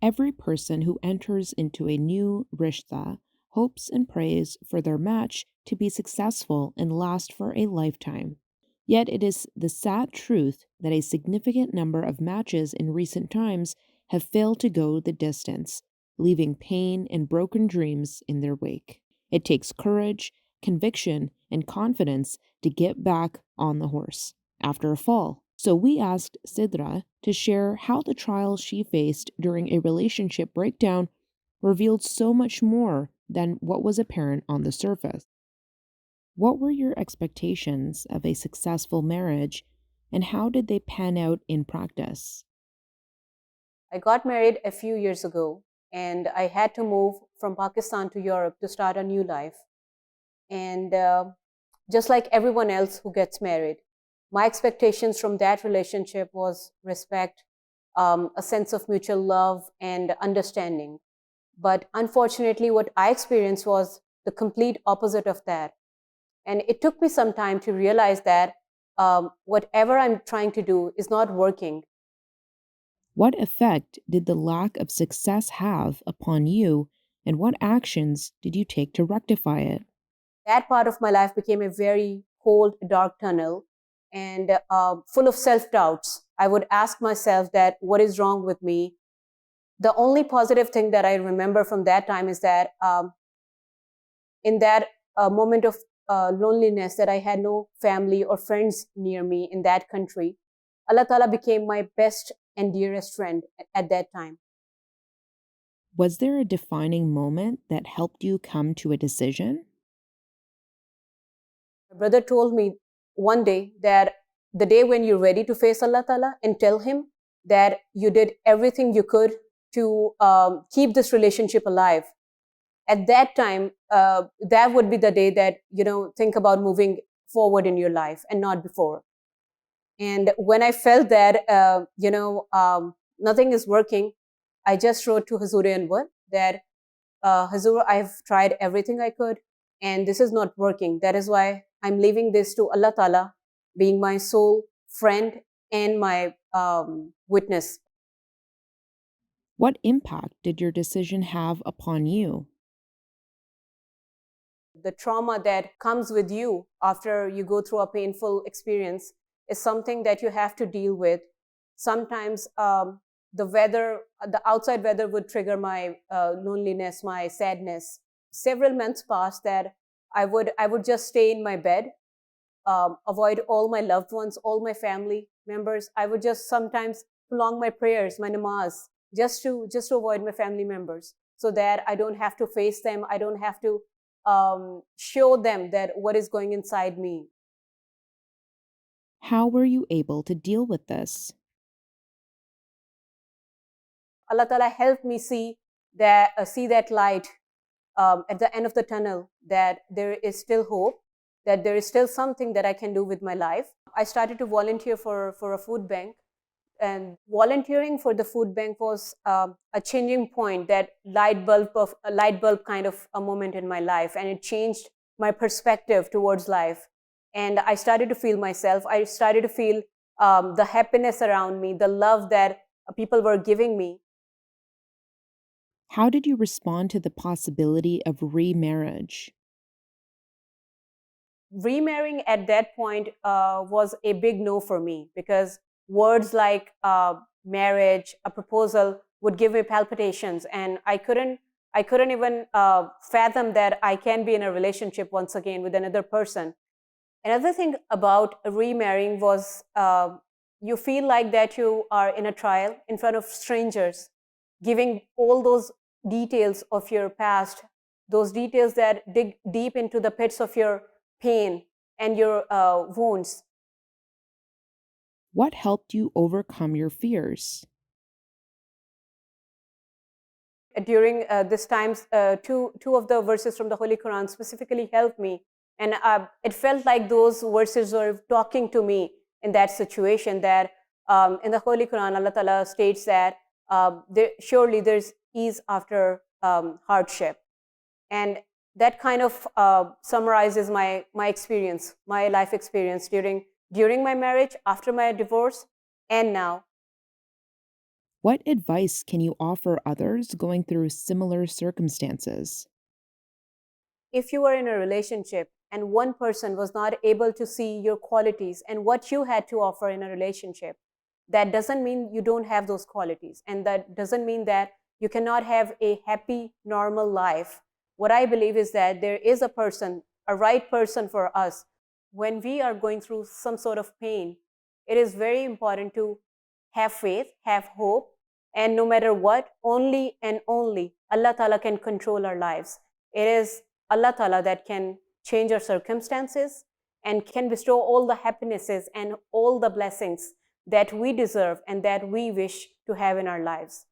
Every person who enters into a new rishta hopes and prays for their match to be successful and last for a lifetime. Yet it is the sad truth that a significant number of matches in recent times have failed to go the distance, leaving pain and broken dreams in their wake. It takes courage, conviction, and confidence to get back on the horse after a fall. So we asked Sidra to share how the trials she faced during a relationship breakdown revealed so much more than what was apparent on the surface. What were your expectations of a successful marriage, and how did they pan out in practice? I got married a few years ago, and I had to move from Pakistan to Europe to start a new life. And just like everyone else who gets married, my expectations from that relationship was respect, a sense of mutual love and understanding. But unfortunately, what I experienced was the complete opposite of that. And it took me some time to realize that whatever I'm trying to do is not working. What effect did the lack of success have upon you, and what actions did you take to rectify it? That part of my life became a very cold, dark tunnel and full of self doubts. I would ask myself that what is wrong with me? The only positive thing that I remember from that time is that in that moment of loneliness, that I had no family or friends near me in that country, Allah Ta'ala became my best and dearest friend at that time. Was there a defining moment that helped you come to a decision? My brother told me one day that the day when you're ready to face Allah Ta'ala and tell Him that you did everything you could to keep this relationship alive, at that time, that would be the day that, think about moving forward in your life and not before. And when I felt that, nothing is working, I just wrote to Hazur Anwar that, Hazur, I've tried everything I could and this is not working. That is why I'm leaving this to Allah Ta'ala, being my sole friend and my witness. What impact did your decision have upon you? The trauma that comes with you after you go through a painful experience is something that you have to deal with. Sometimes the outside weather would trigger my loneliness, my sadness. Several months passed that I would just stay in my bed, avoid all my loved ones, all my family members. I would just sometimes prolong my prayers, my namaz, just to avoid my family members, so that I don't have to face them. I don't have to show them that what is going inside me. How were you able to deal with this? Allah Ta'ala helped me see that light at the end of the tunnel, that there is still hope, that there is still something that I can do with my life. I started to volunteer for a food bank, and volunteering for the food bank was a changing point, that a light bulb kind of a moment in my life, and it changed my perspective towards life. And I started to feel myself. I started to feel the happiness around me, the love that people were giving me. How did you respond to the possibility of remarriage? Remarrying at that point was a big no for me, because words like marriage, a proposal, would give me palpitations, and I couldn't even fathom that I can be in a relationship once again with another person. Another thing about remarrying was you feel like that you are in a trial in front of strangers, giving all those details of your past, those details that dig deep into the pits of your pain and your wounds. What helped you overcome your fears? During this times, two of the verses from the Holy Quran specifically helped me, and it felt like those verses were talking to me in that situation. That in the Holy Quran, Allah Ta'ala states that surely there's ease after hardship, and that kind of summarizes my experience, my life experience during my marriage, after my divorce, and now. What advice can you offer others going through similar circumstances? If you were in a relationship and one person was not able to see your qualities and what you had to offer in a relationship, that doesn't mean you don't have those qualities. And that doesn't mean that you cannot have a happy, normal life. What I believe is that there is a person, a right person for us. When we are going through some sort of pain, it is very important to have faith, have hope, and no matter what, only and only Allah Ta'ala can control our lives. It is Allah Ta'ala that can change our circumstances and can bestow all the happinesses and all the blessings that we deserve and that we wish to have in our lives.